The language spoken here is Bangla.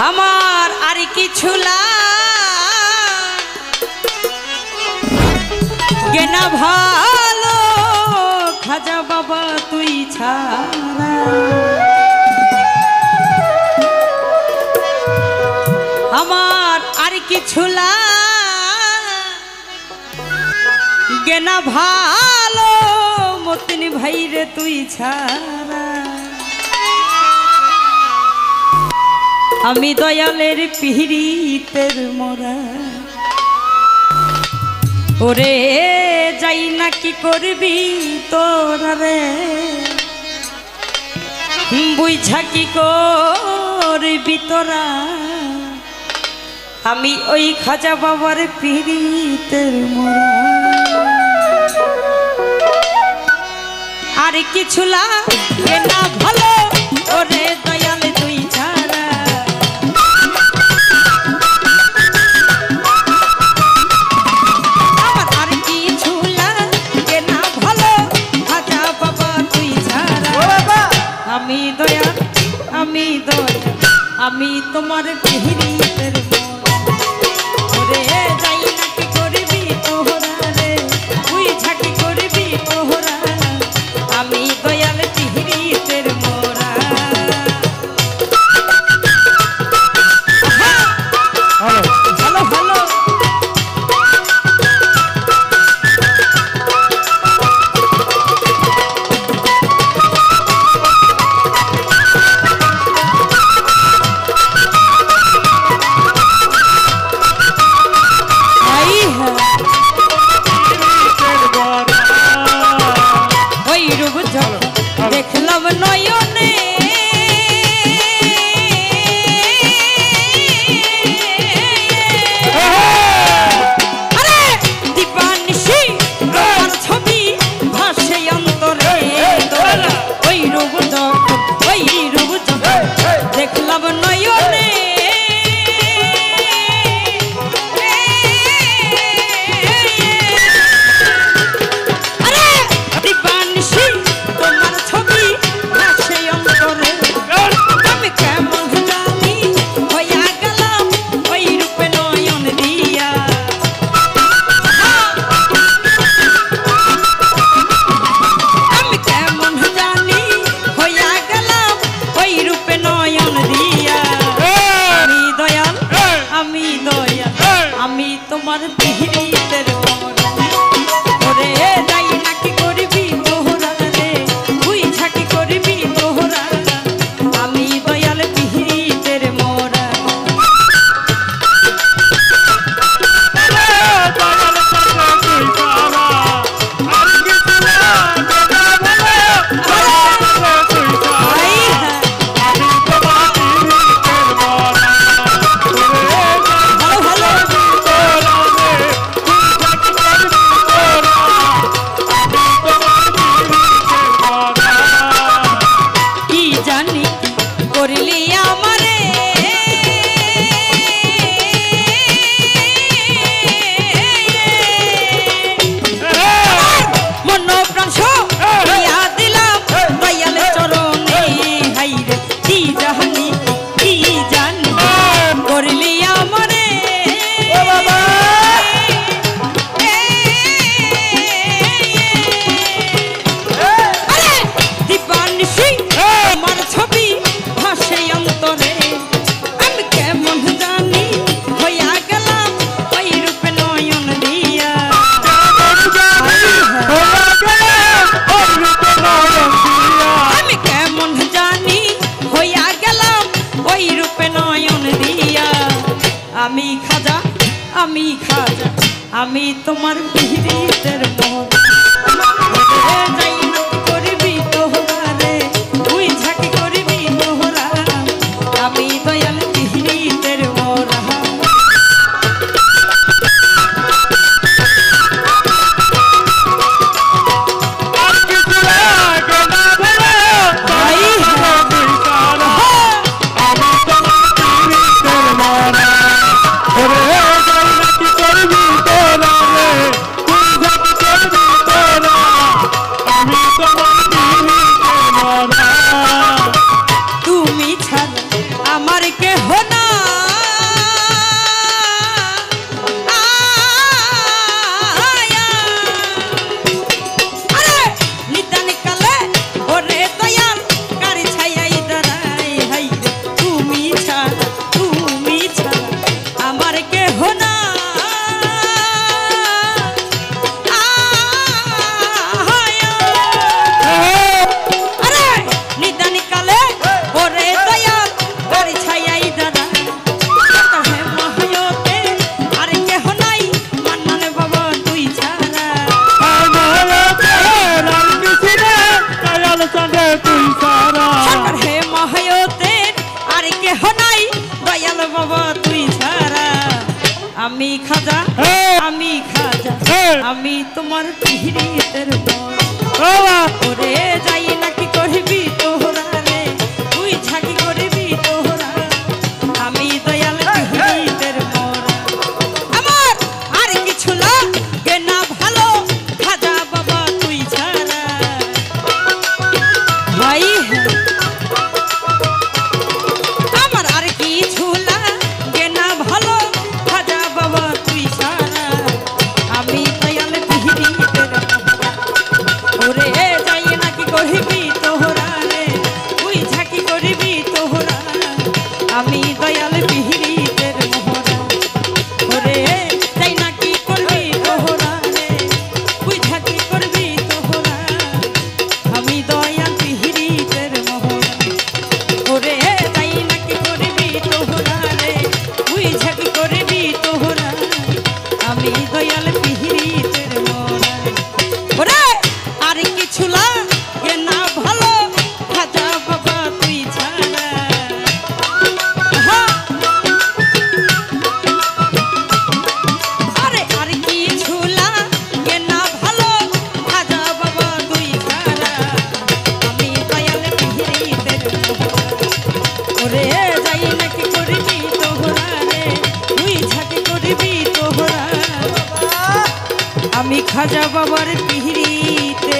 আমার আর কিছু লাগে না ভালো খাজা বাবা তুই ছাড়া আমার আর কিছু লাগে না ভালো মতিন ভাই রে তুই ছাড়া আমি দয়ালের পিহিরিতের মোরা ওরে যাই না কি করবি তোরা রে বুঝা কি করবি তোরা আমি ওই খাজা বাবার পিহিরিতের মোরা আর কিছু লাগে না ভালো ওরে দয়ালে তুই ছাড়া আমার আর কিছু লাগে না ভালো খাজা বাবা তুই ছাড়া আমি দয়াল আমি তোমার পিহিরিতের ওরে যাই না কি করবি তোহরা রে তুই ঝাঁকি করবি তোহরা আমি দয়াল পিহিরিতের মোরা ভালো ভালো দেখলাম নয়নে আরে দীপানিশি তোমার ছবি ভাসে অন্তরে ওই রূপ দেখলাম নয়নে আমি তোমার পিহিরিতের মোরা ওরে যাই নাকি করবি তোহরা রে তুই ঝাঁকি করবি তোহরা আমি দয়াল পিহিরিতের মোরা আমি তোমার পিহিরিতের মোরা যাই না করবি তোহরা রে তুই ঝাঁকি করবি তোহরা আমি দয়াল পিহিরিতের মোরা তুমি ছাড়া আমার কেহ না দয়াল বাবা তুই ছাড়া আমি খাজা আমি তোমার পিহিতের ওরে যাই নাকি করবি তোহরা রে তুই ঝাঁকি করবি তোহরা আমি দয়াল পিহিতের মোরা আমার আর কিছু লাগে না ভালো খাজা বাবা তুই ছাড়া ভাই আমার আর কিছু লাগে না ভালো খাজা বাবা তুই ছাড়া আমি দয়াল পিহিতের ওরে যাই নাকি করবি তোহরা রে তুই ঝাঁকি করবি তোহরা আমি দয়াল পিহিতের মোহরা ওরে যাই নাকি করবি তোহরা রে তুই ঝাঁকি করবি তোহরা আমি দয়াল পিহিতের মোহরা ওরে যাই নাকি করবি তোহরা রে তুই ঝাঁকি করবি তোহরা আমি দয়াল পিহিতের মোহরা ওরে আর কিছু লাগে না ভালো খাজা বাবা তুই ছাড়া আরে আর কিছু লাগে না ভালো খাজা বাবা তুই ছাড়া আমি দয়াল পিহিতের ওরে যাই নাকি করবি তোহরা রে তুই ঝাঁকি করবি তোহরা আমি খাজা বাবার পিহিতে